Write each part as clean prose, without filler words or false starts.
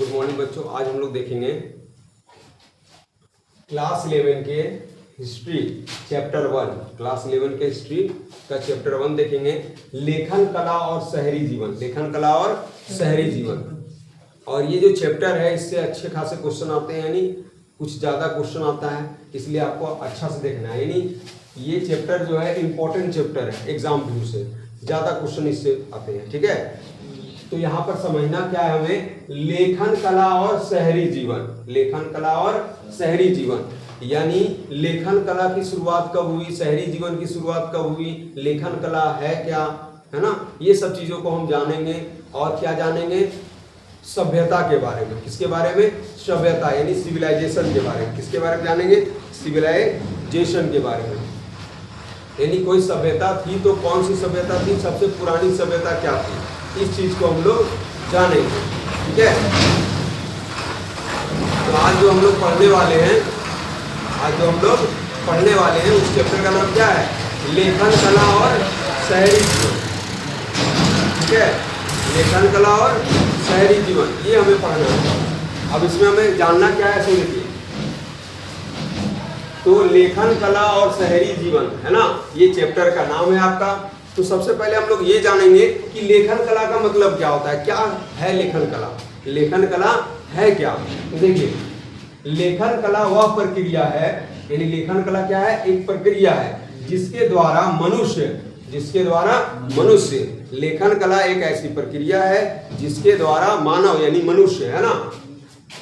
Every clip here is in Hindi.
गुड मॉर्निंग बच्चों। आज हम लोग देखेंगे क्लास 11 के हिस्ट्री चैप्टर 1। क्लास 11 के हिस्ट्री का चैप्टर 1 देखेंगे, लेखन कला और शहरी जीवन। लेखन कला और शहरी जीवन। और ये जो चैप्टर है इससे अच्छे खासे क्वेश्चन आते हैं, यानी कुछ ज़्यादा क्वेश्चन आता है, इसलिए आपको अच्छा से देखना है। यानी ये चैप्टर जो है इम्पोर्टेंट चैप्टर है, एग्जाम व्यू से ज़्यादा क्वेश्चन इससे आते हैं। ठीक है, तो यहाँ पर समझना क्या है हमें, लेखन कला और शहरी जीवन। लेखन कला और शहरी जीवन यानी लेखन कला की शुरुआत कब हुई, शहरी जीवन की शुरुआत कब हुई, लेखन कला है क्या, है ना, ये सब चीज़ों को हम जानेंगे। और क्या जानेंगे, सभ्यता के बारे में। किसके बारे में, सभ्यता यानी सिविलाइजेशन के बारे में। किसके बारे में जानेंगे, सिविलाइजेशन के बारे में। यानी कोई सभ्यता थी तो कौन सी सभ्यता थी, सबसे पुरानी सभ्यता क्या थी, इस चीज को हम लोग जानेंगे। ठीक है, तो आज जो हम लोग पढ़ने वाले हैं, उस चैप्टर का नाम क्या है, लेखन कला और शहरी जीवन। ठीक है, लेखन कला और शहरी जीवन, ये हमें पढ़ना है। अब इसमें हमें जानना क्या है, सुन लीजिए। तो लेखन कला और शहरी जीवन है ना, ये चैप्टर का नाम है आपका। तो सबसे पहले हम लोग ये जानेंगे कि लेखन कला का मतलब क्या होता है, क्या है लेखन कला। लेखन कला है क्या, तो देखिए, लेखन कला वह प्रक्रिया है, यानी लेखन कला क्या है, एक प्रक्रिया है जिसके द्वारा मनुष्य, लेखन कला एक ऐसी प्रक्रिया है जिसके द्वारा मानव यानी मनुष्य है ना,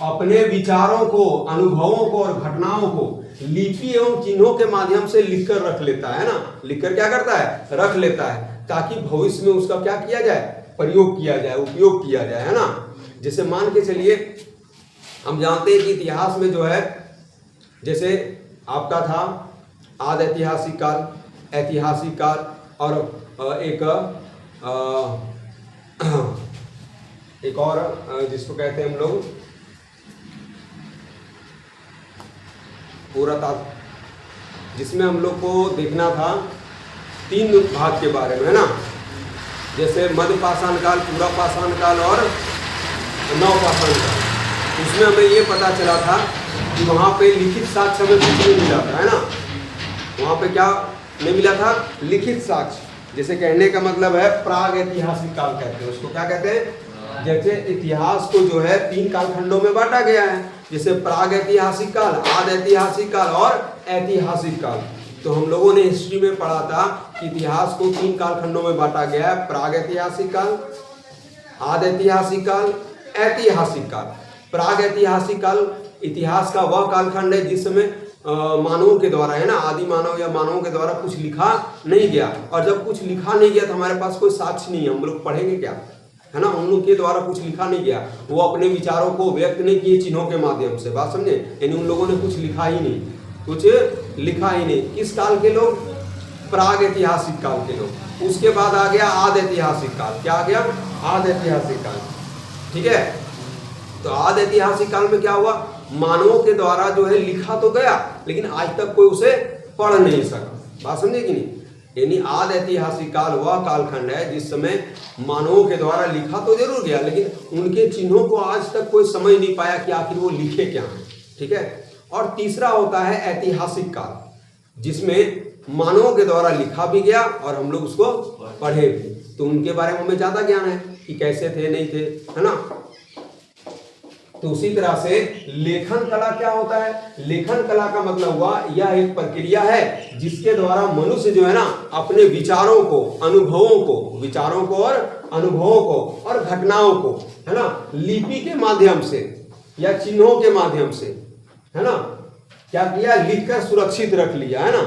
अपने विचारों को, अनुभवों को और घटनाओं को लिपि एवं चिन्हों के माध्यम से लिखकर रख लेता है ना। लिखकर क्या करता है, रख लेता है, ताकि भविष्य में उसका क्या किया जाए, प्रयोग किया जाए, उपयोग किया जाए, है ना। जैसे मान के चलिए, हम जानते हैं कि इतिहास में जो है, जैसे आपका था आदि ऐतिहासिक काल, ऐतिहासिक काल, और एक और जिसको कहते हैं हम लोग पुरातत्व, जिसमें हम लोग को देखना था 3 भाग के बारे में, है ना। जैसे मध्य पाषाण काल, पूरा पाषाण काल और नव पाषाण काल। उसमें हमें ये पता चला था कि वहाँ पे लिखित साक्ष्य हमें कुछ नहीं मिला था, है ना। वहाँ पे क्या नहीं मिला था, लिखित साक्ष्य। जैसे कहने का मतलब है प्राग ऐतिहासिक काल कहते हैं उसको, क्या कहते हैं, जैसे इतिहास को जो है 3 कालखंडों में बांटा गया है, जैसे प्राग ऐतिहासिक काल, आदि ऐतिहासिक काल और ऐतिहासिक काल। तो हम लोगों ने हिस्ट्री में पढ़ा था कि इतिहास को 3 कालखंडों में बांटा गया है, प्राग ऐतिहासिक काल, आदि ऐतिहासिक काल, ऐतिहासिक काल। प्राग ऐतिहासिक काल इतिहास का वह कालखंड है जिस समय मानवों के द्वारा, है ना, आदि मानव या मानवों के द्वारा कुछ लिखा नहीं गया। और जब कुछ लिखा नहीं गया तो हमारे पास कोई साक्ष्य नहीं है, हम लोग पढ़ेंगे क्या, है ना। उन लोग के द्वारा कुछ लिखा नहीं गया, वो अपने विचारों को व्यक्त नहीं किए चिन्हों के माध्यम से, बात समझे, यानी उन लोगों ने कुछ लिखा ही नहीं, कुछ लिखा ही नहीं। किस काल के लोग, प्राग ऐतिहासिक काल के लोग। उसके बाद आ गया आदि ऐतिहासिक काल, क्या आ गया, आदि ऐतिहासिक काल। ठीक है, तो आदि ऐतिहासिक काल में क्या हुआ, मानवों के द्वारा जो है लिखा तो गया, लेकिन आज तक कोई उसे पढ़ नहीं सका, बात समझे कि नहीं। यानी आदि ऐतिहासिक काल वह कालखंड है जिस समय मानवों के द्वारा लिखा तो जरूर गया, लेकिन उनके चिन्हों को आज तक कोई समझ नहीं पाया कि आखिर वो लिखे क्या हैं। ठीक है, और तीसरा होता है ऐतिहासिक काल, जिसमें मानवों के द्वारा लिखा भी गया और हम लोग उसको पढ़े भी, तो उनके बारे में हमें ज्यादा ज्ञान है कि कैसे थे, नहीं थे, है ना। तो उसी तरह से लेखन कला क्या होता है, लेखन कला का मतलब हुआ यह एक प्रक्रिया है जिसके द्वारा मनुष्य जो है ना, अपने विचारों को, अनुभवों को और घटनाओं को, है ना, लिपि के माध्यम से या चिन्हों के माध्यम से, है ना, क्या किया, लिखकर सुरक्षित रख लिया, है ना,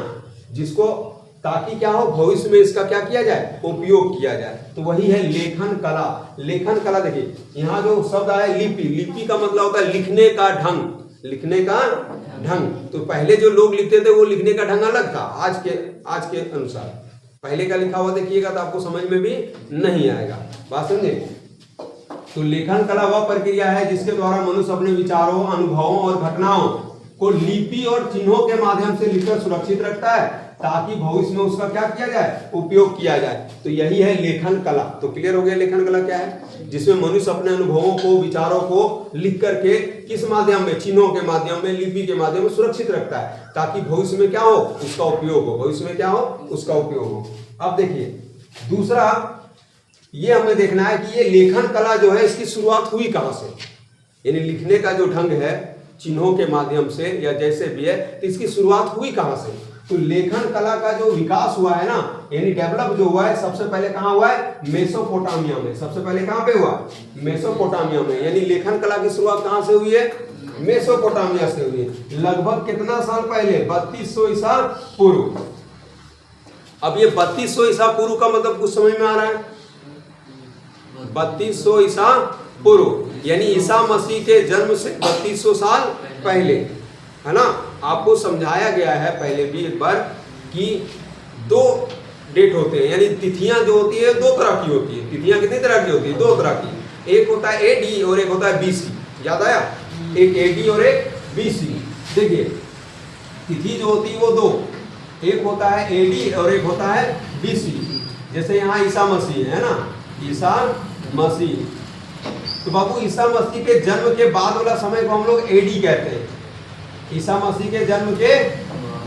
जिसको, ताकि क्या हो, भविष्य में इसका क्या किया जाए, उपयोग किया जाए। तो वही है लेखन कला। लेखन कला देखिए, यहाँ जो शब्द आया लिपि, लिपि का मतलब होता है लिखने का ढंग, लिखने का ढंग। तो पहले जो लोग लिखते थे वो लिखने का ढंग अलग था आज के अनुसार। पहले का लिखा हुआ देखिएगा तो आपको समझ में भी नहीं आएगा, बात समझे। तो लेखन कला वह प्रक्रिया है जिसके द्वारा मनुष्य अपने विचारों, अनुभवों और घटनाओं को लिपि और चिन्हों के माध्यम से लिखकर सुरक्षित रखता है ताकि भविष्य में उसका क्या किया जाए, उपयोग किया जाए। तो यही है लेखन कला। तो क्लियर हो गया लेखन कला क्या है, जिसमें मनुष्य अपने अनुभवों को, विचारों को लिख करके किस माध्यम में, चिन्हों के माध्यम में, लिपि के माध्यम में सुरक्षित रखता है ताकि भविष्य में क्या हो, उसका उपयोग हो, भविष्य में क्या हो, उसका उपयोग हो। अब देखिए दूसरा ये हमें देखना है कि ये लेखन कला जो है इसकी शुरुआत हुई कहां से, यानी लिखने का जो ढंग है चिन्हों के माध्यम से या जैसे भी है, तो इसकी शुरुआत हुई कहां से। तो लेखन कला का जो विकास हुआ है ना, यानी डेवलप जो हुआ है, सबसे पहले कहां हुआ है, मेसोपोटामिया में। सबसे पहले कहां पे हुआ, मेसोपोटामिया में। यानी लेखन कला की शुरुआत कहां से हुई है, मेसोपोटामिया से हुई है। लगभग कितना साल पहले, 3200 ईसा पूर्व। अब ये 3200 ईसा पूर्व का मतलब कुछ समझ में आ रहा है, 3200 ईसा पूर्व यानी ईसा मसीह के जन्म से 3200 साल पहले, है ना। आपको समझाया गया है पहले भी एक बार कि दो डेट होते हैं, यानी तिथियां जो होती है दो तरह की होती है। तिथियां कितनी तरह की होती है, दो तरह की। एक होता है एडी और एक होता है बीसी। याद आया, एक एडी और एक बीसी। देखिए तिथि जो होती है वो दो, एक होता है एडी और एक होता है बीसी। जैसे यहाँ ईसा मसीह है ना, ईसा मसीह, तो बाबू ईसा मसीह के जन्म के बाद वाला समय को हम लोग एडी कहते हैं। ईसा मसीह के जन्म के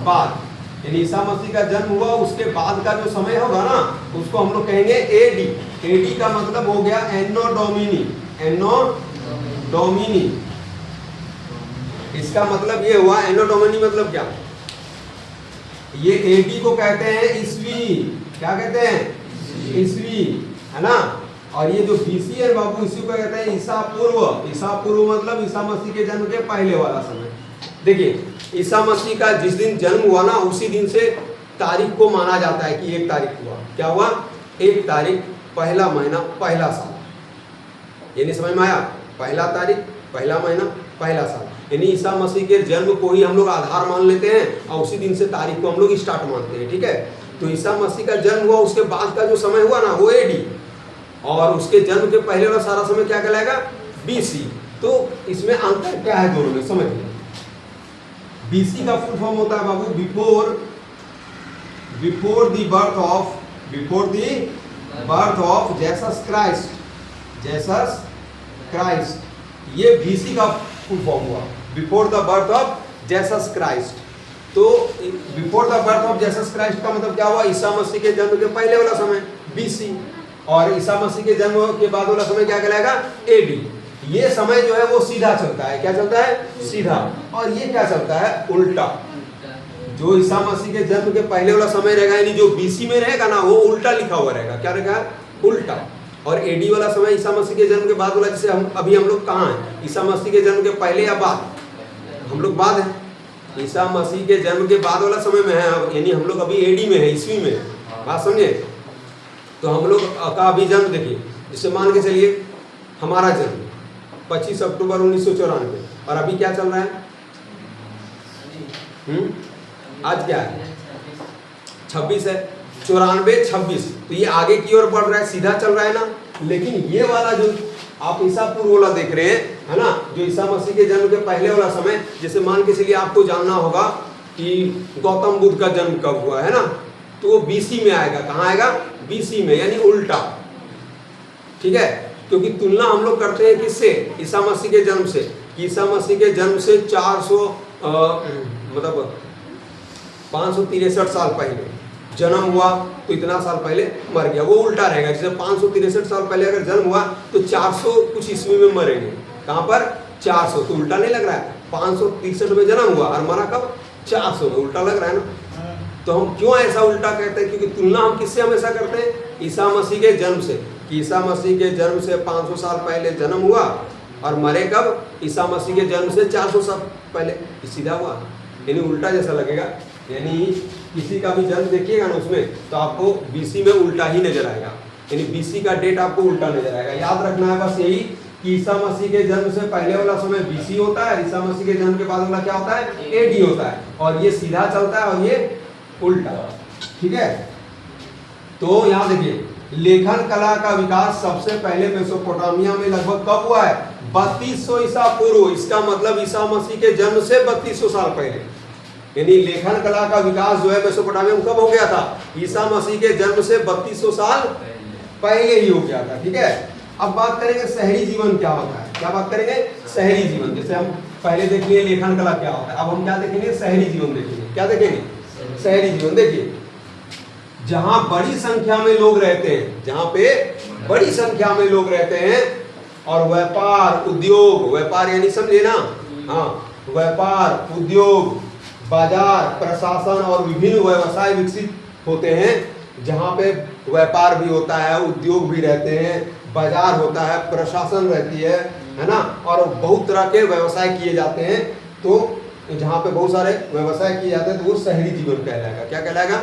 बाद, यानी ईसा मसीह का जन्म हुआ उसके बाद का जो समय होगा ना, उसको हम लोग कहेंगे एडी। एडी का मतलब हो गया एनो डोमिनी। एनो डोमिनी इसका मतलब ये हुआ, एनो डोमिनी मतलब क्या, ये एडी को कहते हैं ईस्वी। क्या कहते हैं, ईस्वी, है ना। और ये जो बीसी है बाबू, इसी को कहते हैं ईसा पूर्व। ईसा पूर्व मतलब ईसा मसीह के जन्म के पहले वाला समय। देखिए ईसा मसीह का जिस दिन जन्म हुआ ना, उसी दिन से तारीख को माना जाता है कि 1 तारीख हुआ। क्या हुआ, 1 तारीख, पहला महीना, पहला साल। यानी समझ में आया, पहला तारीख, पहला महीना, पहला साल। यानी ईसा मसीह के जन्म को ही हम लोग आधार मान लेते हैं और उसी दिन से तारीख को हम लोग स्टार्ट मानते हैं, ठीक है। तो ईसा मसीह का जन्म हुआ, उसके बाद का जो समय हुआ ना वो एडी, और उसके जन्म के पहले वाला सारा समय क्या कहलाएगा, बीसी। तो इसमें अंतर क्या है दोनों में, समझिए। बीसी का फुल फॉर्म होता है बाबू before the birth of Jesus Christ. ये बीसी का फुल फॉर्म हुआ, before the birth of Jesus Christ. तो before the birth of Jesus Christ का मतलब क्या हुआ, ईसा मसीह के जन्म के पहले वाला समय बीसी, और ईसा मसीह के जन्म के बाद वाला समय क्या कहलाएगा, एडी। ये समय जो है वो सीधा चलता है। क्या चलता है, सीधा। और ये क्या चलता है, उल्टा। जो ईसा मसीह के जन्म के पहले वाला समय रहेगा, यानी जो बीसी में रहेगा ना, वो उल्टा लिखा हुआ रहेगा। क्या रहेगा, उल्टा। और एडी वाला समय ईसा मसीह के जन्म के बाद वाला, जैसे हम लोग कहाँ हैं, ईसा मसीह के जन्म के पहले या बाद, हम लोग बाद हैं। ईसा मसीह के जन्म के बाद वाला समय में है, यानी हम लोग अभी एडी में है, ईस्वी में। बात समझे। तो हम लोग का अभी जन्म देखिए, जिससे मान के चलिए हमारा जन्म 25 अक्टूबर 1994, और अभी क्या चल रहा है, आज क्या है, 26 है, 94, 26। तो ये आगे की ओर बढ़ रहा है, सीधा चल रहा है ना। लेकिन ये वाला जो आप ईसा पूर्व वाला देख रहे हैं, है ना, जो ईसा मसीह के जन्म के पहले वाला समय, जैसे मान के चलिए आपको जानना होगा कि गौतम बुद्ध का जन्म कब हुआ है ना, तो वो बीसी में आएगा। कहाँ आएगा, बीसी में, यानी उल्टा, ठीक है। क्योंककि तुलना हम लोग करते हैं किससे, ईसा मसीह के जन्म से। ईसा मसीह के जन्म से 563 साल पहले जन्म हुआ, तो इतना साल पहले मर गया, वो उल्टा रहेगा। जैसे 563 साल पहले अगर जन्म हुआ तो 400 कुछ ईस्वी में मरेंगे। कहाँ पर, 400, तो उल्टा नहीं लग रहा है। 563 में जन्म हुआ और मरा कब, 400 में, उल्टा लग रहा है ना। तो हम क्यों ऐसा उल्टा कहते हैं, क्योंकि तुलना हम किससे हमेशा करते हैं, ईसा मसीह के जन्म से। कि ईसा मसीह के जन्म से 500 साल पहले जन्म हुआ और मरे कब, ईसा मसीह के जन्म से 400 साल पहले, सीधा हुआ, यानी उल्टा जैसा लगेगा। यानी किसी का भी जन्म देखिएगा ना उसमें, तो आपको बीसी में उल्टा ही नजर आएगा, यानी बीसी का डेट आपको उल्टा नजर आएगा। याद रखना है बस यही कि ईसा मसीह के जन्म से पहले वाला समय बीसी होता है, ईसा मसीह के जन्म के बाद वाला क्या होता है, एडी होता है। और ये सीधा चलता है और ये उल्टा, ठीक है। तो यहाँ देखिए लेखन कला का विकास सबसे पहले मेसोपोटामिया में लगभग कब हुआ है? 3200 ईसा पूर्व। इसका मतलब ईसा मसीह के जन्म से 3200 साल पहले। यानी लेखन कला का विकास जो है मेसोपोटामिया में कब हो गया था? ईसा मसीह के जन्म से 3200 साल पहले ही हो गया था। ठीक है, अब बात करेंगे शहरी जीवन क्या होता है। क्या बात करेंगे? शहरी जीवन। जैसे हम पहले देख लिए लेखन कला क्या होता है, अब हम क्या देखेंगे? शहरी जीवन देखेंगे। क्या देखेंगे? शहरी जीवन। देखिए, जहां बड़ी संख्या में लोग रहते हैं, जहां पे बड़ी संख्या में लोग रहते हैं और व्यापार उद्योग, व्यापार यानी समझे ना, हाँ, व्यापार उद्योग, बाजार, प्रशासन और विभिन्न व्यवसाय विकसित होते हैं, जहाँ पे व्यापार भी होता है, उद्योग भी रहते हैं, बाजार होता है, प्रशासन रहती है ना, और बहुत तरह के व्यवसाय किए जाते हैं। तो जहाँ पे बहुत सारे व्यवसाय किए जाते हैं तो वो शहरी जीवन कहलाएगा। क्या कहलाएगा?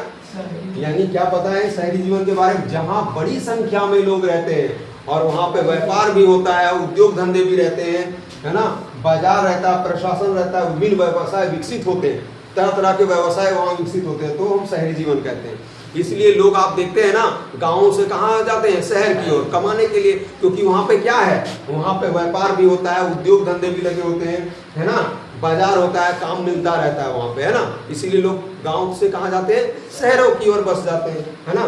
यानी क्या पता है शहरी जीवन के बारे में? जहाँ बड़ी संख्या में लोग रहते हैं और वहाँ पे व्यापार भी होता है, उद्योग धंधे भी रहते हैं, है ना, बाजार रहता है, प्रशासन रहता है, विभिन्न व्यवसाय विकसित होते हैं, तरह तरह के व्यवसाय वहाँ विकसित होते हैं, तो हम शहरी जीवन कहते हैं। इसलिए लोग आप देखते हैं ना, गाँव से कहाँ जाते हैं? शहर की ओर कमाने के लिए, क्योंकि वहाँ पे क्या है? वहाँ पे व्यापार भी होता है, उद्योग धंधे भी लगे होते हैं, है ना, बाजार होता है, काम मिलता रहता है वहाँ पे, है ना। इसीलिए लोग गाँव से कहाँ जाते हैं? शहरों की ओर बस जाते हैं, है ना।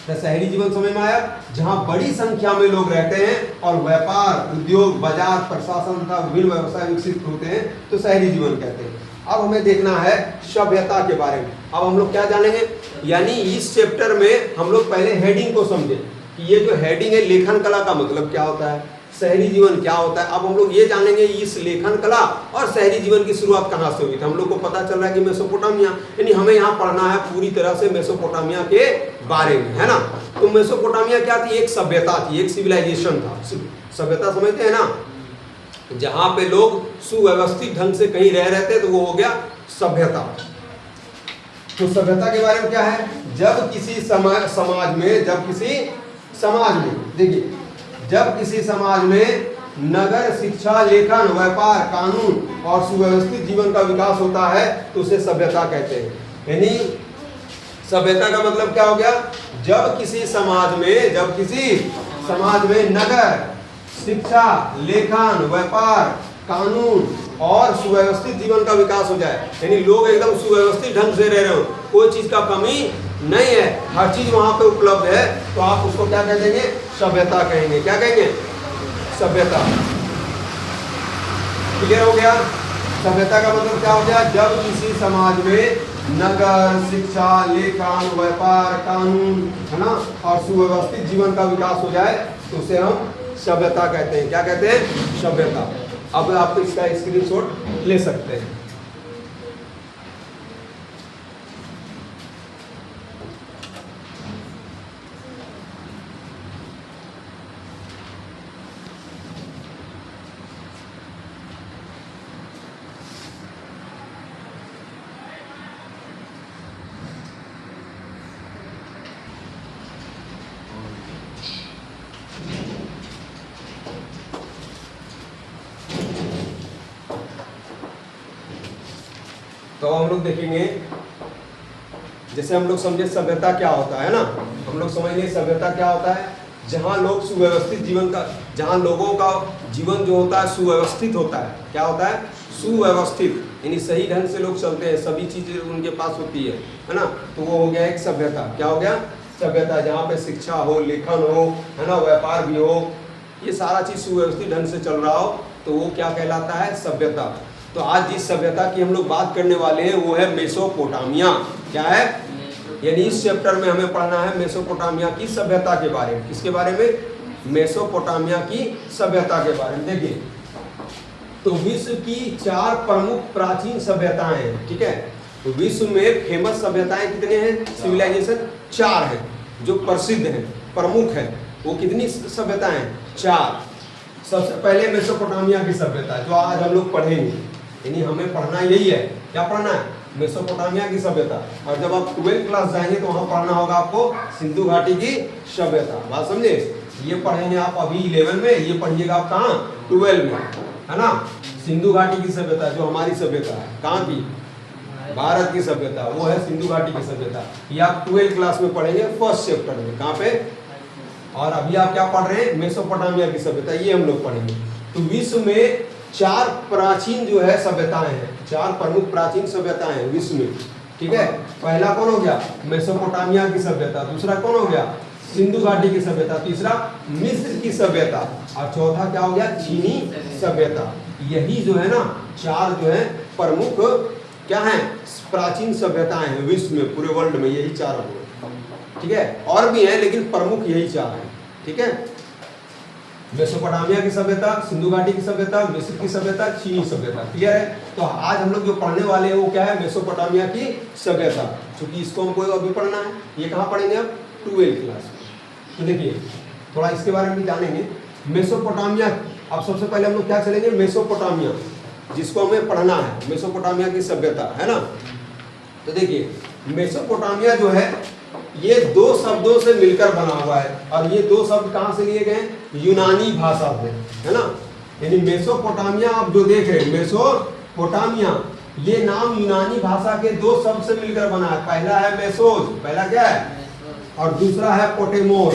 तो शहरी जीवन समझ में आया? जहाँ बड़ी संख्या में लोग रहते हैं और व्यापार उद्योग बाजार प्रशासन तथा विभिन्न व्यवसाय विकसित होते हैं, तो शहरी जीवन कहते हैं। अब हमें देखना है सभ्यता के बारे में। अब हम लोग क्या जानेंगे? यानी इस चैप्टर में हम लोग पहले हेडिंग को समझें कि ये जो हेडिंग है लेखन कला का मतलब क्या होता है, शहरी जीवन क्या होता है। अब हम लोग ये जानेंगे इस लेखन कला और शहरी जीवन की शुरुआत कहाँ से हुई थी। हम लोग को पता चल रहा है कि मेसोपोटामिया, यानी हमें यहाँ पढ़ना है पूरी तरह से मेसोपोटामिया के बारे में, है ना। तो मेसोपोटामिया क्या थी? एक सभ्यता थी, एक सिविलाइजेशन था। सभ्यता समझते हैं ना, जहाँ पे लोग सुव्यवस्थित ढंग से कहीं रह रहे थे तो वो हो गया सभ्यता। तो सभ्यता के बारे में क्या है? जब किसी समाज में देखिए, जब किसी समाज में नगर, शिक्षा, लेखन, व्यापार, कानून और सुव्यवस्थित जीवन का विकास होता है तो उसे सभ्यता कहते हैं। यानी सभ्यता का मतलब क्या हो गया? जब किसी समाज में नगर, शिक्षा, लेखन, व्यापार, कानून और सुव्यवस्थित जीवन का विकास हो जाए, यानी लोग एकदम सुव्यवस्थित ढंग से रह रहे हो, कोई चीज का कमी नहीं है, हर चीज वहां पे उपलब्ध है, तो आप उसको क्या कह देंगे? सभ्यता कहेंगे। क्या कहेंगे? सभ्यता। क्लियर हो गया? सभ्यता का मतलब क्या हो गया? जब किसी समाज में नगर, शिक्षा, लेखन, व्यापार, कानून, है ना, और सुव्यवस्थित जीवन का विकास हो जाए तो उसे हम सभ्यता कहते हैं। क्या कहते हैं? सभ्यता। अब आप इसका स्क्रीनशॉट ले सकते हैं। तो हम लोग देखेंगे, जैसे हम लोग समझे सभ्यता क्या होता है ना, हम लोग समझिए सभ्यता क्या होता है? जहाँ लोग सुव्यवस्थित जीवन का, जहाँ लोगों का जीवन जो होता है सुव्यवस्थित होता है। क्या होता है? सुव्यवस्थित, यानी सही ढंग से लोग चलते हैं, सभी चीजें उनके पास होती है ना, तो वो हो गया एक सभ्यता। क्या हो गया? सभ्यता। जहाँ पे शिक्षा हो, लेखन हो, है ना, व्यापार भी हो, ये सारा चीज सुव्यवस्थित ढंग से चल रहा हो, तो वो क्या कहलाता है? सभ्यता। तो आज जिस सभ्यता की हम लोग बात करने वाले हैं वो है मेसोपोटामिया। क्या है? यानी इस चैप्टर में हमें पढ़ना है मेसोपोटामिया की सभ्यता के बारे में। किसके बारे में? मेसोपोटामिया की सभ्यता के बारे में। देखिए, तो विश्व की 4 प्रमुख प्राचीन सभ्यताएं हैं। ठीक है, तो विश्व में फेमस सभ्यताएं कितने हैं? सिविलाइजेशन 4 हैं जो प्रसिद्ध हैं, प्रमुख है। वो कितनी सभ्यताएं? 4। सबसे पहले मेसोपोटामिया की सभ्यता जो आज हम लोग पढ़ेंगे, यानी हमें पढ़ना यही है। क्या पढ़ना है? मेसोपोटामिया की सभ्यता। और जब आप 12th क्लास जाएंगे तो वहाँ पढ़ना होगा आपको सिंधु घाटी की सभ्यता। बात समझे? ये पढ़ेंगे आप अभी 11 में, ये पढ़िएगा आप कहाँ? 12 में, है ना। सिंधु घाटी की सभ्यता जो हमारी सभ्यता है, कहाँ की? भारत की सभ्यता, वो है सिंधु घाटी की सभ्यता। ये आप 12th क्लास में पढ़ेंगे फर्स्ट चैप्टर में। कहाँ पे? और अभी आप क्या पढ़ रहे हैं? मेसोपोटामिया की सभ्यता, ये हम लोग पढ़ेंगे। तो विश्व में 4 प्राचीन जो है सभ्यताएं हैं, 4 प्रमुख प्राचीन सभ्यताएं हैं विश्व में, ठीक है। पहला कौन हो गया? मेसोपोटामिया की सभ्यता। दूसरा कौन हो गया? सिंधु घाटी की सभ्यता। तीसरा मिस्र की सभ्यता। और चौथा क्या हो गया? चीनी सभ्यता। यही जो है ना 4 जो है प्रमुख क्या है प्राचीन सभ्यताएं हैं विश्व में, पूरे वर्ल्ड में यही 4 हैं, ठीक है। और भी हैं लेकिन प्रमुख यही 4 हैं, ठीक है। मेसोपोटामिया की सभ्यता, सिंधु घाटी की सभ्यता, मिस्र की सभ्यता, चीनी सभ्यता। क्लियर है? तो आज हम लोग जो पढ़ने वाले हैं वो क्या है? मेसोपोटामिया की सभ्यता। क्योंकि इसको हमको अभी पढ़ना है। ये कहाँ पढ़ेंगे? अब 12th क्लास में। तो देखिए थोड़ा इसके बारे में भी जानेंगे। मेसोपोटामिया, अब सबसे पहले हम लोग क्या चलेंगे? मेसोपोटामिया, जिसको हमें पढ़ना है, मेसोपोटामिया की सभ्यता, है ना। तो देखिए मेसोपोटामिया जो है ये 2 शब्दों से मिलकर बना हुआ है। और ये 2 शब्द कहाँ से लिए गए? यूनानी भाषा से, है ना। यानी मेसोपोटामिया आप जो देख रहे हैं, मेसोपोटामिया, ये नाम यूनानी भाषा के 2 शब्द से मिलकर बना है। पहला है मेसोज, पहला क्या है? और दूसरा है पोटेमोस।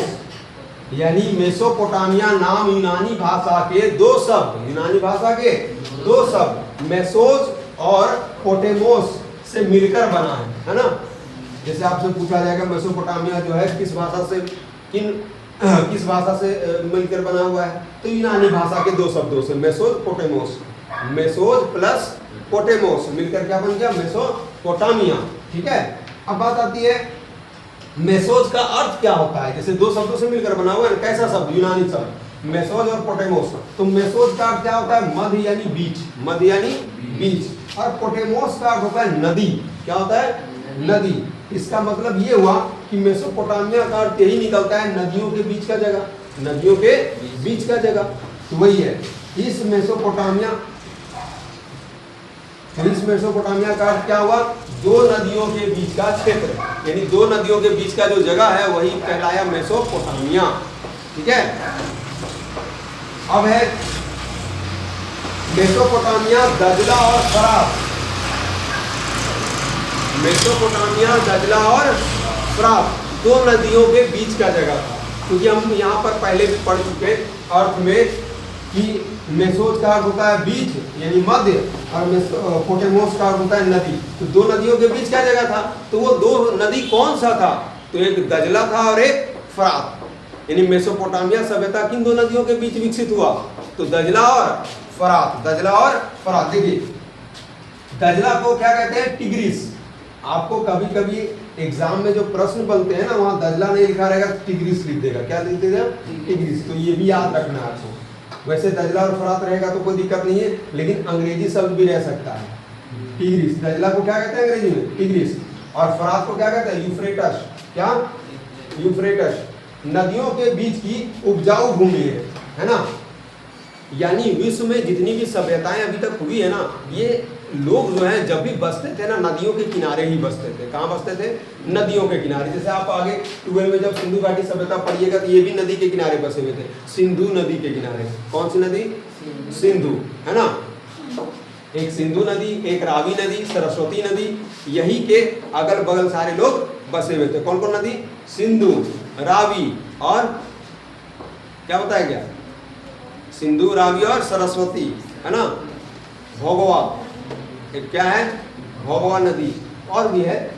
यानी मेसोपोटामिया नाम यूनानी भाषा के 2 शब्द, यूनानी भाषा के 2 शब्द मेसोज और पोटेमोस से मिलकर बना है ना। जैसे आपसे पूछा जाएगा मेसोपोटामिया जो है किस भाषा से मिलकर बना हुआ है? तो यूनानी भाषा के 2 शब्दों से, मेसोज पोटेमोस। मेसोज प्लस पोटेमोस मिलकर क्या बन गया? मेसोपोटामिया, ठीक है। अब बात आती है मेसोज का अर्थ क्या होता है? जैसे 2 शब्दों से मिलकर बना हुआ है, कैसा शब्द? यूनानी शब्द, मेसोज और पोटेमोस। तो मेसोज का अर्थ क्या होता है? मध्य यानी बीच, मध्य यानी बीच। और पोटेमोस का अर्थ होता है नदी। क्या होता है? नदी। इसका मतलब ये हुआ कि मेसोपोटामिया का अर्थ यही निकलता है नदियों के बीच का जगह, नदियों के बीच का जगह। तो वही है इस मेसोपोटामिया का अर्थ क्या हुआ? 2 नदियों के बीच का क्षेत्र, यानी 2 नदियों के बीच का जो जगह है वही कहलाया मेसोपोटामिया, ठीक है। अब है मेसोपोटामिया, दजला और फरात। मेसोपोटामिया, दजला और फरात 2 नदियों के बीच का जगह था। क्योंकि हम यहाँ पर पहले भी पढ़ चुके अर्थ में कि मेसोज का अर्थ होता है बीच यानी मध्य, और पोटेमोस का अर्थ होता है नदी। तो 2 नदियों के बीच क्या जगह था? तो वो 2 नदी कौन सा था? तो एक दजला था और एक फरात। यानी मेसोपोटामिया सभ्यता किन 2 नदियों के बीच विकसित हुआ? तो दजला और फरात, दजला और फरात। देखिए दजला को क्या कहते हैं? टिग्रिस। आपको कभी कभी एग्जाम में जो प्रश्न बनते हैं ना, वहाँ दजला नहीं लिखा रहेगा, टिग्रिस लिख देगा। क्या लिख देगा? टिग्रिस। तो ये भी याद रखना है आपको। वैसे दजला और फरात रहेगा तो कोई दिक्कत नहीं है, लेकिन अंग्रेजी शब्द भी रह सकता है। टिग्रिस, दजला को क्या कहते हैं अंग्रेजी में? टिग्रिस। और फरात को क्या कहते हैं? यूफ्रेटस। क्या? यूफ्रेटस। नदियों के बीच की उपजाऊ भूमि है ना। यानी विश्व में जितनी भी सभ्यताएं अभी तक हुई है ना, ये लोग जो हैं जब भी बसते थे ना, नदियों के किनारे ही बसते थे। कहाँ बसते थे? नदियों के किनारे। जैसे आप आगे 12 में जब सिंधु घाटी सभ्यता पढ़िएगा तो ये भी नदी के किनारे बसे हुए थे, सिंधु नदी के किनारे। कौन सी नदी? सिंधु, है ना। एक सिंधु नदी, एक रावी नदी, सरस्वती नदी, यही के अगल बगल सारे लोग बसे हुए थे। कौन कौन नदी? सिंधु, रावी और क्या बताया गया? सिंधु, रावी और सरस्वती, है ना। भोगवा एक क्या है? भोगवा नदी और भी है।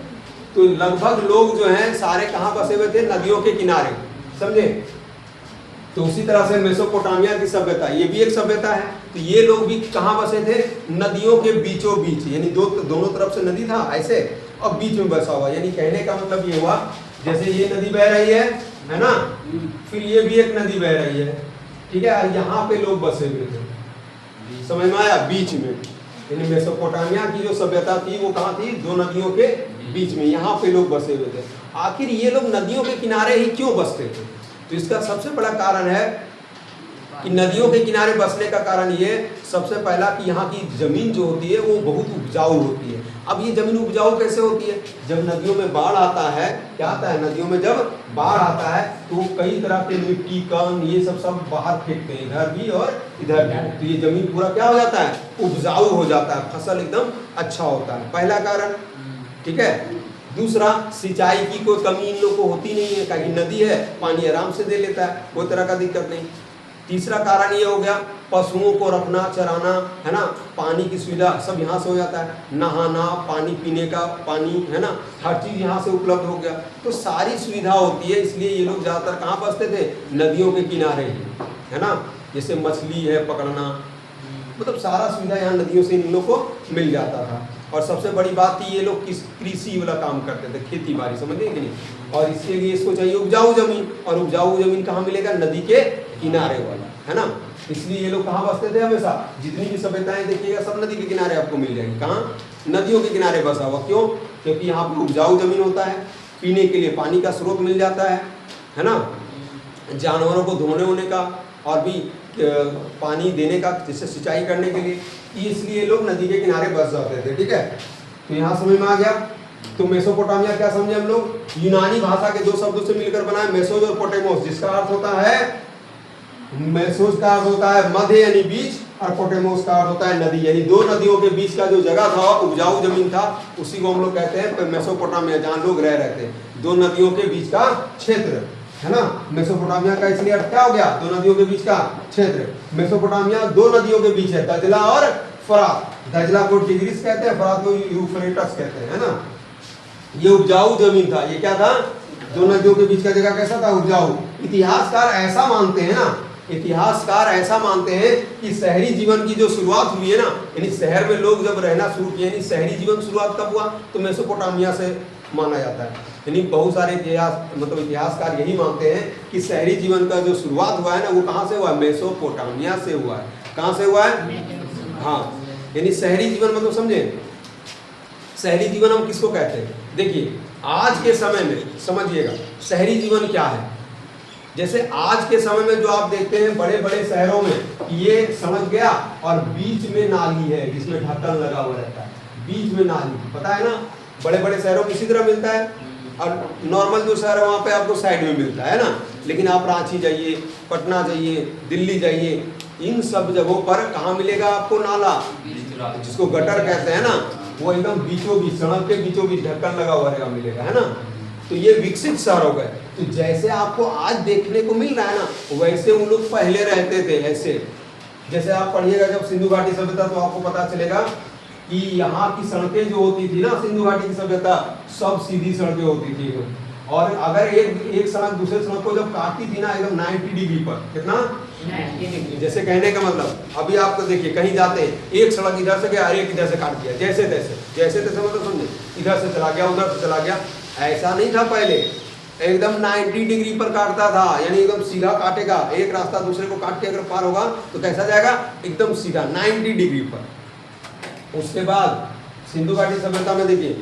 तो लगभग लोग जो हैं सारे कहाँ बसे हुए थे? नदियों के किनारे, समझे। तो उसी तरह से मेसोपोटामिया की सभ्यता, ये भी एक सभ्यता है। तो ये लोग भी कहाँ बसे थे? नदियों के बीचों बीच, यानी दोनों तरफ से नदी था ऐसे, और बीच में बसा हुआ। यानी कहने का मतलब ये हुआ जैसे ये नदी बह रही है ना, फिर ये भी एक नदी बह रही है, ठीक है। और यहाँ पे लोग बसे हुए थे, समझ में आया? बीच में। यानी मेसोपोटामिया की जो सभ्यता थी वो कहाँ थी? 2 नदियों के बीच में, यहाँ पे लोग बसे हुए थे। आखिर ये लोग नदियों के किनारे ही क्यों बसते थे? तो इसका सबसे बड़ा कारण है कि नदियों के किनारे बसने का कारण ये सबसे पहला कि यहाँ की जमीन जो होती है वो बहुत उपजाऊ होती है। अब ये जमीन उपजाऊ कैसे होती है? जब नदियों में बाढ़ आता है, क्या आता है, नदियों में जब बाढ़ आता है तो कई तरह के मिट्टी, कण, ये सब बाहर फेंकते हैं, इधर भी और इधर भी, तो ये जमीन पूरा क्या हो जाता है, उपजाऊ हो जाता है, फसल एकदम अच्छा होता है, पहला कारण। ठीक है। दूसरा, सिंचाई की कोई कमी इन लोग को होती नहीं है, क्योंकि नदी है, पानी आराम से दे लेता है, कोई तरह का दिक्कत नहीं। तीसरा कारण ये हो गया, पशुओं को रखना, चराना, है ना, पानी की सुविधा सब यहाँ से हो जाता है, नहाना, पानी पीने का पानी, है ना, हर चीज़ यहाँ से उपलब्ध हो गया, तो सारी सुविधा होती है। इसलिए ये लोग ज़्यादातर कहाँ बसते थे, नदियों के किनारे, है ना, जैसे मछली है पकड़ना, मतलब सारा सुविधा यहाँ नदियों से इन लोग को मिल जाता था। और सबसे बड़ी बात थी, ये लोग कृषि वाला काम करते थे, खेती बाड़ी, समझे कि नहीं, और इसके लिए इसको चाहिए उपजाऊ जमीन, और उपजाऊ जमीन कहाँ मिलेगा, नदी के किनारे वाला, है ना। इसलिए ये लोग कहाँ बसते थे हमेशा, जितनी भी सभ्यताएं देखिएगा सब नदी के किनारे आपको मिल जाएंगी। कहाँ, नदियों के किनारे बसा हुआ। क्यों? क्योंकि यहाँ पर उपजाऊ जमीन होता है, पीने के लिए पानी का स्रोत मिल जाता है ना, जानवरों को धोने वोने का और भी पानी देने का, जिससे सिंचाई करने के लिए, इसलिए लोग नदी के किनारे बस जाते थे। ठीक है, तो यहाँ समझ में आ गया। तो मेसोपोटामिया क्या समझे हम लोग, यूनानी भाषा के दो शब्दों से मिलकर बना है, मेसोज और पोटेमोस, जिसका अर्थ होता है, मेसोज का अर्थ होता है मध्य यानी बीच, और पोटेमोस का अर्थ होता है नदी, यानी दो नदियों के बीच का जो जगह था, उपजाऊ जमीन था, उसी को हम लोग कहते हैं मेसोपोटामिया, जहाँ लोग रह रहे थे, दो नदियों के बीच का क्षेत्र, है ना। मेसोपोटामिया का इसलिए अर्थ क्या हो गया, दो नदियों के बीच का क्षेत्र। मेसोपोटामिया दो नदियों के बीच है, दजला और फरात। दजला को टिग्रिस कहते हैं, फरात को यूफ्रेटस कहते हैं, है ना। ये उपजाऊ जमीन था, ये क्या था, दो नदियों के बीच का जगह कैसा था, उपजाऊ। इतिहासकार ऐसा मानते हैं ना, इतिहासकार ऐसा मानते हैं कि शहरी जीवन की जो शुरुआत हुई है ना, यानी शहर में लोग जब रहना शुरू किए, यानी शहरी जीवन शुरुआत कब हुआ, तो मेसोपोटामिया से माना जाता है। यानी बहुत सारे इतिहासकार यही मानते हैं कि शहरी जीवन का जो शुरुआत हुआ है ना, वो कहाँ से हुआ है, मेसोपोटामिया से हुआ है। कहाँ से हुआ है, हाँ, यानी शहरी जीवन मतलब समझे, शहरी जीवन हम किसको कहते हैं, देखिए आज के समय में समझिएगा शहरी जीवन क्या है। जैसे आज के समय में जो आप देखते हैं बड़े बड़े शहरों में, ये समझ गया, और बीच में नाली है जिसमें ढक्कन लगा हुआ रहता है, बीच में नाली, पता है ना, बड़े बड़े शहरों में इसी तरह मिलता है, और नॉर्मल जो शहर है वहाँ पे आपको साइड में मिलता है ना। लेकिन आप रांची जाइए, पटना जाइए, दिल्ली जाइए, इन सब जगहों पर कहाँ मिलेगा आपको नाला, जिसको गटर कहते हैं ना, वो एकदम बीचों बीच, सड़क के बीचों बीच ढक्कन लगा हुआ रहेगा, मिलेगा, है ना। तो ये विकसित शहर हो गए। तो जैसे आपको आज देखने को मिल रहा है ना, वैसे उन लोग पहले रहते थे ऐसे। जैसे आप पढ़िएगा जब सिंधु घाटी सभ्यता, तो आपको पता चलेगा कि यहाँ की सड़कें जो होती थी ना, सिंधु घाटी की सभ्यता, सब सीधी सड़कें होती थी, और अगर एक सड़क दूसरे सड़क को जब काटती थी ना, एकदम 90 डिग्री पर, कितना 90 डिग्री, जैसे कहने का मतलब, अभी आपको देखिए कहीं जाते हैं, एक सड़क इधर से गया, एक इधर से काट दिया, जैसे तैसे मतलब समझे, इधर से चला गया, उधर से चला गया, ऐसा नहीं था पहले, एकदम 90 डिग्री पर काटता था, यानी एकदम सीधा काटेगा, एक रास्ता दूसरे को काट के अगर पार होगा तो कैसा जाएगा, एकदम सीधा 90 डिग्री पर। उसके बाद सिंधु घाटी सभ्यता में देखिए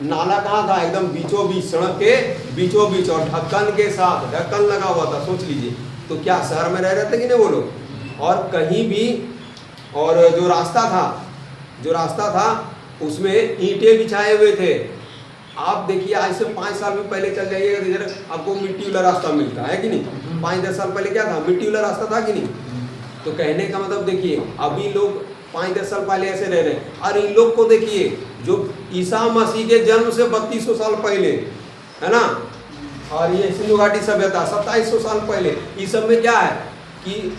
नाला कहाँ था, एकदम बीचों बीच, सड़क के बीचों बीच, और ढक्कन के साथ, ढक्कन लगा हुआ था, सोच लीजिए। तो क्या शहर में रह रहे थे कि नहीं वो लोग, और कहीं भी, और जो रास्ता था उसमें ईंटें बिछाए हुए थे। आप देखिए आज से 5 साल में पहले चल जाइएगा, इधर आपको मिट्टी वाला रास्ता मिलता है कि नहीं, 5-10 साल पहले क्या था, मिट्टी वाला रास्ता था कि नहीं। तो कहने का मतलब देखिए, अभी लोग 5-10 साल पहले ऐसे रह रहे हैं, और इन लोग को देखिए जो ईसा मसीह के जन्म से 3200 साल पहले, है ना, और ये सिंधु घाटी सभ्यता 2700 साल पहले, इस सब में क्या है कि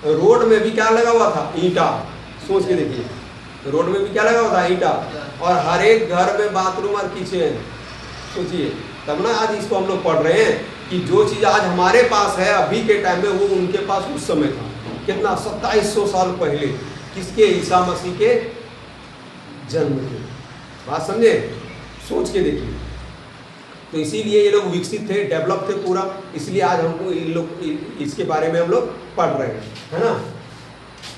रोड में भी क्या लगा हुआ था, ईंटा। सोच के देखिए, रोड में भी क्या लगा हुआ था, ईंटा, और हर एक घर में बाथरूम और किचन। सोचिए, तब ना आज इसको हम लोग पढ़ रहे हैं कि जो चीज़ आज हमारे पास है अभी के टाइम में, वो उनके पास उस समय था, कितना 2700 साल पहले, किसके, ईसा मसीह के जन्म के। बात समझे, सोच के देखिए। तो इसीलिए ये लोग विकसित थे, डेवलप थे पूरा, इसलिए आज हमको इन लोग इसके बारे में हम लोग पढ़ रहे हैं, है ना।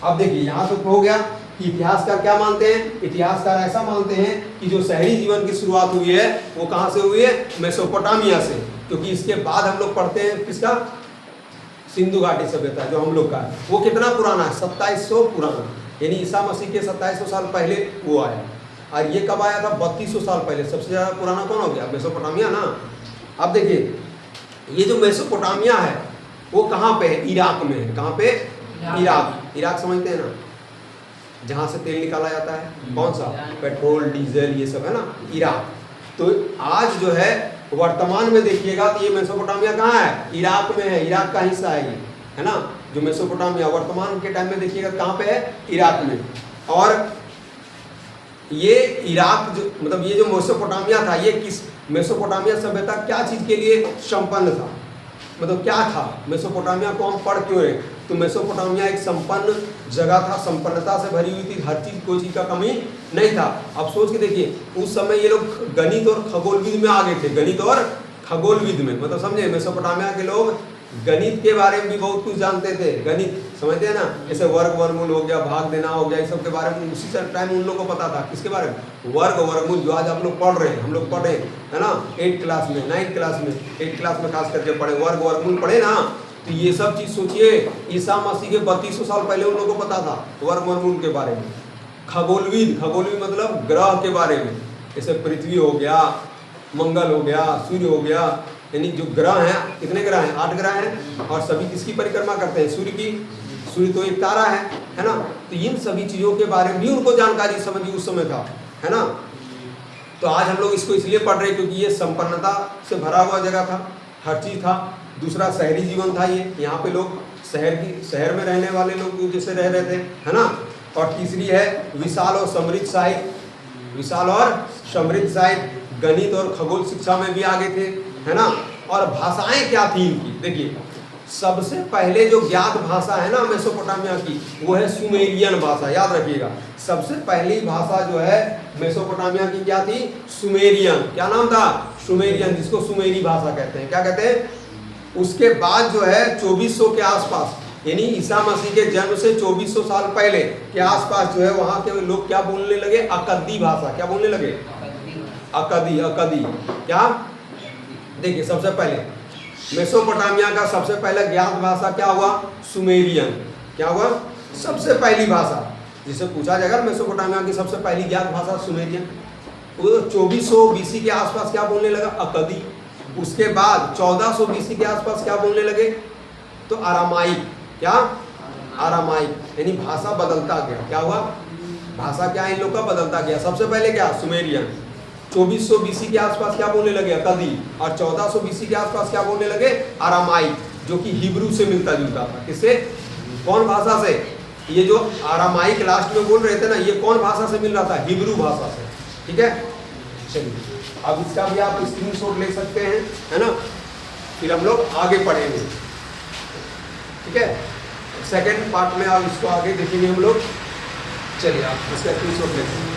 अब देखिए यहाँ तो हो गया कि इतिहासकार क्या मानते हैं, इतिहासकार ऐसा मानते हैं कि जो शहरी जीवन की शुरुआत हुई है वो कहाँ से हुई है, मेसोपोटामिया से, क्योंकि इसके बाद हम लोग पढ़ते हैं किसका, सिंधु घाटी सभ्यता जो हम लोग का है, वो कितना पुराना है, 2700 पुराना, यानी ईसा मसीह के 2700 साल पहले वो आया। और ये कब आया था? 3200 साल पहले। सबसे ज़्यादा पुराना कौन हो गया? मेसोपोटामिया ना। अब देखिए ये जो मेसोपोटामिया है वो कहाँ पे है? इराक में है। कहाँ पे? इराक। इराक समझते हैं ना, जहाँ से तेल निकाला जाता है, कौन सा? पेट्रोल, डीजल, ये सब है ना, इराक। तो आज जो है वर्तमान में देखिएगा तो ये मेसोपोटामिया कहाँ है? इराक में है। इराक का हिस्सा है ये, है ना। जो मेसोपोटामिया वर्तमान के टाइम में देखिएगा कहाँ पे है? इराक में। और ये इराक जो मतलब ये जो मेसोपोटामिया था, ये किस मेसोपोटामिया सभ्यता क्या चीज़ के लिए संपन्न था? मतलब क्या था मेसोपोटामिया को हम पढ़ क्यों रहे? तो मेसोपोटामिया एक संपन्न जगह था, संपन्नता से भरी हुई थी, हर चीज़ कोई चीज़ का कमी नहीं था। अब सोच के देखिए उस समय ये लोग गणित और खगोलविद में आगे थे, गणित और खगोलविद में, मतलब समझे, मेसोपोटामिया के लोग गणित के बारे में भी बहुत कुछ जानते थे। गणित समझते हैं ना, जैसे वर्ग वर्गमूल हो गया, भाग देना हो गया, इस सब के बारे में उसी टाइम उन लोगों को पता था। किसके बारे में? वर्ग वर्गमूल, जो आज आप लोग पढ़ रहे हैं, हम लोग पढ़े है ना 8th क्लास में, 9th क्लास में, 8th क्लास में खास करके पढ़े, वर्ग वर्गमूल पढ़े ना। तो ये सब चीज़ सोचिए ईसा मसीह के 3200 साल पहले उन लोगों को पता था वर्ग वर्गमूल के बारे में। खगोलविद, खगोलविद मतलब ग्रह के बारे में, जैसे पृथ्वी हो गया, मंगल हो गया, सूर्य हो गया, यानी जो ग्रह हैं, कितने ग्रह हैं? 8 ग्रह हैं। और सभी किसकी परिक्रमा करते हैं? सूर्य की। सूर्य तो एक तारा है ना। तो इन सभी चीज़ों के बारे में भी उनको जानकारी समझी उस समय था, है ना। तो आज हम लोग इसको इसलिए पढ़ रहे हैं क्योंकि ये संपन्नता से भरा हुआ जगह था, हर चीज़ था। दूसरा शहरी जीवन था ये, यहाँ पे लोग शहर में रहने वाले लोग जैसे रह रहे थे, है ना। और तीसरी है विशाल और समृद्ध साहित्य, विशाल और समृद्ध साहित्य, गणित और खगोल शिक्षा में भी आगे थे, है ना। और भाषाएं क्या थी इनकी? देखिए सबसे पहले जो ज्ञात भाषा है ना मेसोपोटामिया की, वो है सुमेरियन भाषा। याद रखिएगा, सबसे पहली भाषा जो है मेसोपोटामिया की क्या थी? सुमेरियन। क्या नाम था? सुमेरियन, जिसको सुमेरी भाषा कहते हैं। क्या कहते हैं? उसके बाद जो है 2400 के आसपास, यानी ईसा मसीह के जन्म से 2400 साल पहले के आसपास जो है वहाँ के लोग क्या बोलने लगे? अकदी भाषा। क्या बोलने लगे? अकदी। अकदी क्या? देखिए सबसे पहले मेसोपोटामिया का सबसे पहले ज्ञात भाषा क्या हुआ? सुमेरियन। क्या हुआ? सबसे पहली भाषा जिसे पूछा जाएगा मेसोपोटामिया की सबसे पहली ज्ञात भाषा सुमेरियन। वो 2400 BC के आसपास क्या बोलने लगा? अकदी। उसके बाद 1400 BC के आसपास क्या बोलने लगे? तो अरामाइक। क्या? अरामाइक, यानी भाषा बदलता गया। क्या हुआ? भाषा क्या इन लोग का बदलता गया। सबसे पहले क्या? सुमेरियन। 2400 BC के आसपास क्या बोलने लगे? अकदी। और 1400 BC के आसपास क्या बोलने लगे? अरामाइक, जो कि हिब्रू से मिलता जुलता था। किससे? कौन भाषा से? ये जो अरामाइक लास्ट में बोल रहे थे ना, ये कौन भाषा से मिल रहा था? हिब्रू भाषा से। ठीक है, चलिए अब इसका भी आप स्क्रीनशॉट ले सकते हैं, है ना। फिर हम लोग आगे पढ़ेंगे, ठीक है। सेकेंड पार्ट में आप इसको आगे देखेंगे हम लोग। चलिए आप इसका स्क्रीनशॉट ले सकते हैं।